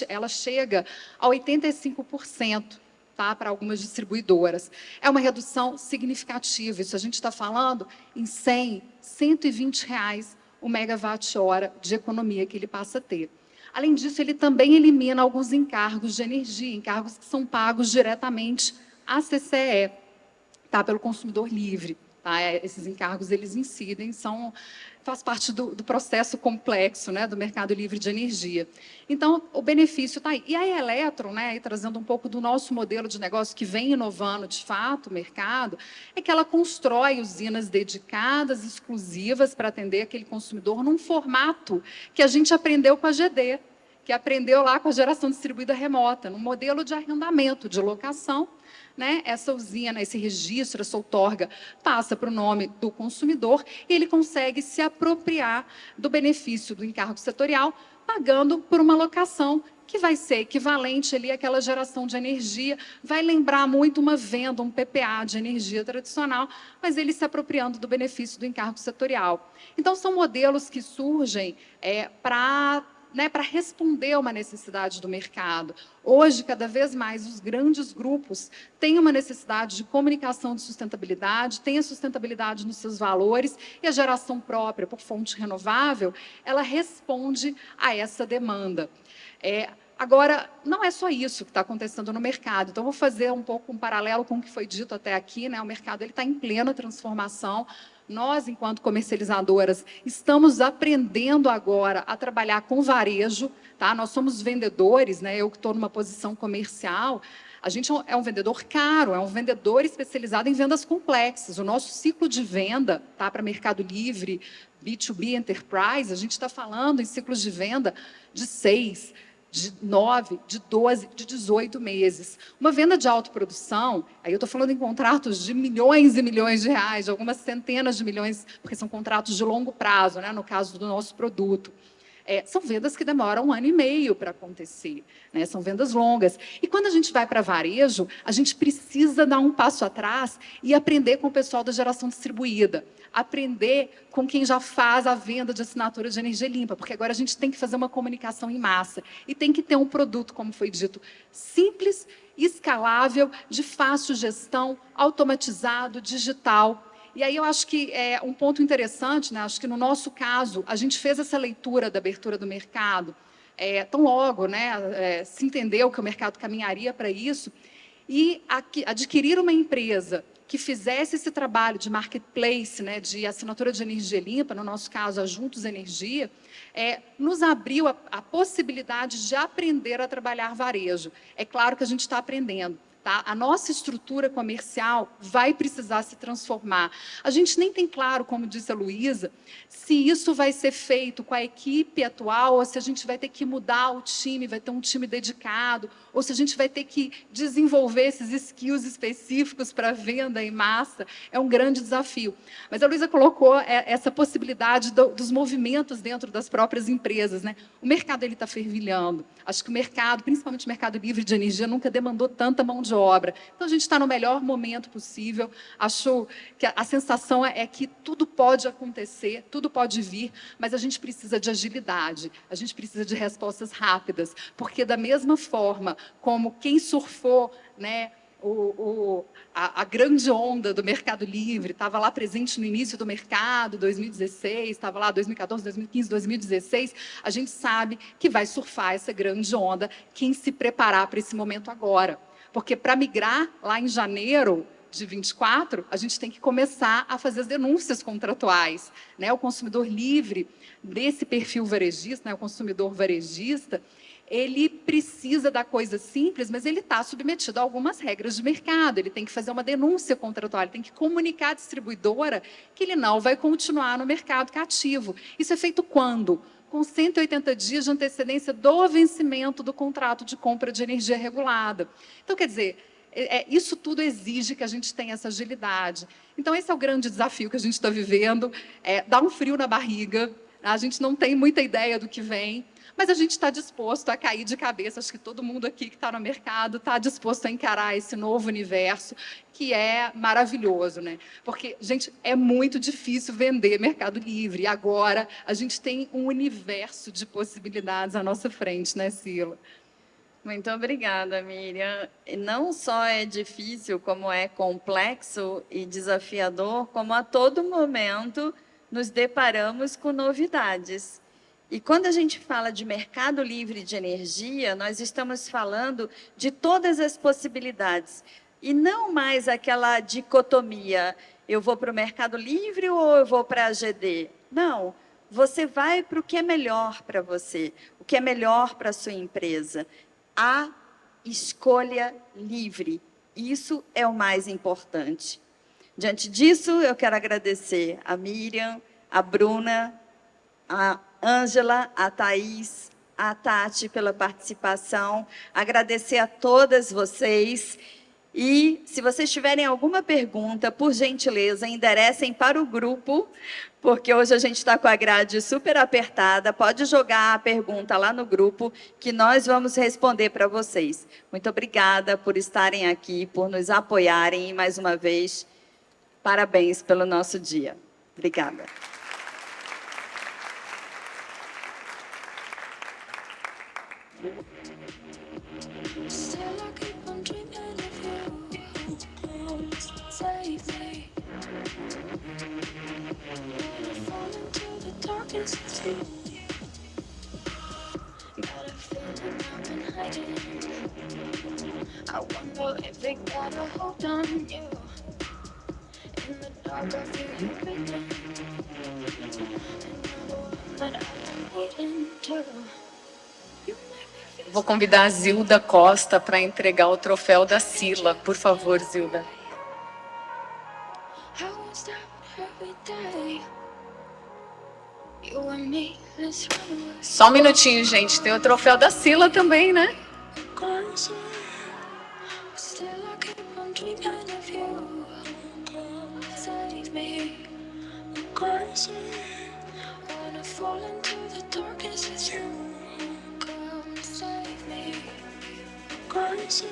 ela chega a 85%, tá, para algumas distribuidoras. É uma redução significativa. Isso a gente está falando em 100, R$120 o megawatt-hora de economia que ele passa a ter. Além disso, ele também elimina alguns encargos de energia, encargos que são pagos diretamente à CCE, tá, pelo consumidor livre. Tá? Esses encargos eles incidem, faz parte do processo complexo, né, do mercado livre de energia. Então, o benefício está aí. E a Eletron, né, trazendo um pouco do nosso modelo de negócio que vem inovando, de fato, o mercado, é que ela constrói usinas dedicadas, exclusivas, para atender aquele consumidor num formato que a gente aprendeu com a GD, que aprendeu lá com a geração distribuída remota, num modelo de arrendamento, de locação, né, essa usina, esse registro, essa outorga, passa para o nome do consumidor e ele consegue se apropriar do benefício do encargo setorial, pagando por uma locação que vai ser equivalente ali àquela geração de energia, vai lembrar muito uma venda, um PPA de energia tradicional, mas ele se apropriando do benefício do encargo setorial. Então, são modelos que surgem para responder a uma necessidade do mercado. Hoje, cada vez mais, os grandes grupos têm uma necessidade de comunicação de sustentabilidade, têm a sustentabilidade nos seus valores, e a geração própria, por fonte renovável, ela responde a essa demanda. Agora, não é só isso que está acontecendo no mercado. Então, vou fazer um pouco um paralelo com o que foi dito até aqui, né? O mercado está em plena transformação. Nós, enquanto comercializadoras, estamos aprendendo agora a trabalhar com varejo. Tá? Nós somos vendedores, né? Eu que estou numa posição comercial, a gente é um vendedor caro, é um vendedor especializado em vendas complexas. O nosso ciclo de venda, tá? Para Mercado Livre, B2B Enterprise, a gente está falando em ciclos de venda de 6, de 9, de 12, de 18 meses. Uma venda de autoprodução, aí eu estou falando em contratos de milhões e milhões de reais, de algumas centenas de milhões, porque são contratos de longo prazo, né, no caso do nosso produto. São vendas que demoram 1 ano e meio para acontecer, né? São vendas longas. E quando a gente vai para varejo, a gente precisa dar um passo atrás e aprender com o pessoal da geração distribuída, aprender com quem já faz a venda de assinatura de energia limpa, porque agora a gente tem que fazer uma comunicação em massa e tem que ter um produto, como foi dito, simples, escalável, de fácil gestão, automatizado, digital. E aí eu acho que é um ponto interessante, né? Acho que no nosso caso, a gente fez essa leitura da abertura do mercado, tão logo, né? Se entendeu que o mercado caminharia para isso, e adquirir uma empresa que fizesse esse trabalho de marketplace, né, de assinatura de energia limpa, no nosso caso, a Juntos Energia, nos abriu a possibilidade de aprender a trabalhar varejo. É claro que a gente está aprendendo. Tá? A nossa estrutura comercial vai precisar se transformar. A gente nem tem claro, como disse a Luísa, se isso vai ser feito com a equipe atual, ou se a gente vai ter que mudar o time, vai ter um time dedicado, ou se a gente vai ter que desenvolver esses skills específicos para venda em massa. É um grande desafio. Mas a Luísa colocou essa possibilidade dos movimentos dentro das próprias empresas, né? O mercado está fervilhando. Acho que o mercado, principalmente o mercado livre de energia, nunca demandou tanta mão de obra. Então, a gente está no melhor momento possível. Acho que a sensação é que tudo pode acontecer, tudo pode vir, mas a gente precisa de agilidade, a gente precisa de respostas rápidas, porque da mesma forma como quem surfou, né, a grande onda do Mercado Livre, estava lá presente no início do mercado, 2016, estava lá 2014, 2015, 2016, a gente sabe que vai surfar essa grande onda quem se preparar para esse momento agora. Porque para migrar lá em janeiro de 24, a gente tem que começar a fazer as denúncias contratuais, né? O consumidor livre desse perfil varejista, né, o consumidor varejista, ele precisa da coisa simples, mas ele está submetido a algumas regras de mercado, ele tem que fazer uma denúncia contratual, ele tem que comunicar à distribuidora que ele não vai continuar no mercado cativo. Isso é feito quando? Com 180 dias de antecedência do vencimento do contrato de compra de energia regulada. Então, quer dizer, isso tudo exige que a gente tenha essa agilidade. Então, esse é o grande desafio que a gente está vivendo, dá um frio na barriga, a gente não tem muita ideia do que vem, mas a gente está disposto a cair de cabeça. Acho que todo mundo aqui que está no mercado está disposto a encarar esse novo universo, que é maravilhoso, né? Porque, gente, é muito difícil vender Mercado Livre. E agora a gente tem um universo de possibilidades à nossa frente, né, Sila? Muito obrigada, Miriam. E não só é difícil, como é complexo e desafiador, como a todo momento nos deparamos com novidades. E quando a gente fala de mercado livre de energia, nós estamos falando de todas as possibilidades. E não mais aquela dicotomia, eu vou para o mercado livre ou eu vou para a AGD. Não, você vai para o que é melhor para você, o que é melhor para a sua empresa. A escolha livre, isso é o mais importante. Diante disso, eu quero agradecer a Miriam, a Bruna, a Ângela, a Thaís, a Tati pela participação, agradecer a todas vocês. E, se vocês tiverem alguma pergunta, por gentileza, enderecem para o grupo, porque hoje a gente está com a grade super apertada. Pode jogar a pergunta lá no grupo, que nós vamos responder para vocês. Muito obrigada por estarem aqui, por nos apoiarem. E, mais uma vez, parabéns pelo nosso dia. Obrigada. Still I keep on dreaming of you. Save me. When I fall into the darkness with you. Got a feeling I'm in if they got a hold on you. In the dark, I feel you breathing. And you're the one that I've been needing to. Vou convidar a Zilda Costa para entregar o troféu da Sila. Por favor, Zilda. I won't stop every day. You and me, let's run away. Só um minutinho, gente. Tem o troféu da Sila também, né? Crazy. Still I keep on dreaming of you. Save me. I'm crazy. Wanna fall into the darkness with you. Come save me. Crazy.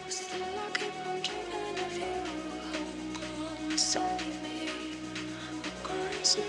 Still I keep on dreaming of you. Come save me. I'm crazy.